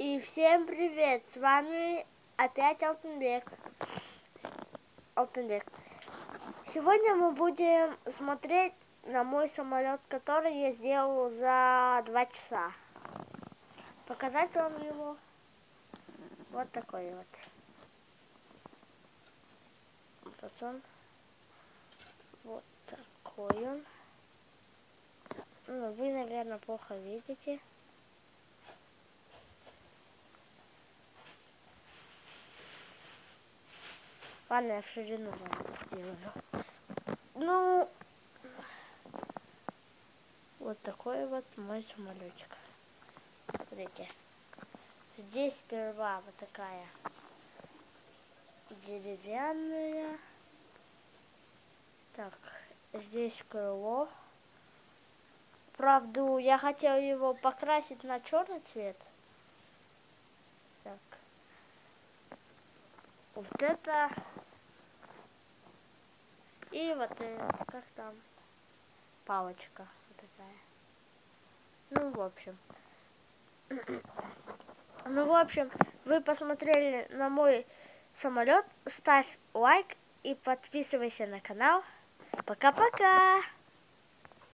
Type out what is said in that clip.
И всем привет! С вами опять Алтынбек. Сегодня мы будем смотреть на мой самолет, который я сделал за 2 часа. Показать вам его. Вот такой вот. Вот он. Вот такой он. Ну, вы, наверное, плохо видите. Ладно, я в ширину сделаю. Ну, вот такой вот мой самолетик. Смотрите. Здесь сперва вот такая деревянная. Так, здесь крыло. Правда, я хотел его покрасить на черный цвет. Так. Вот это. И вот это, как там, палочка вот такая. Ну, в общем, вы посмотрели на мой самолет. Ставь лайк и подписывайся на канал. Пока-пока!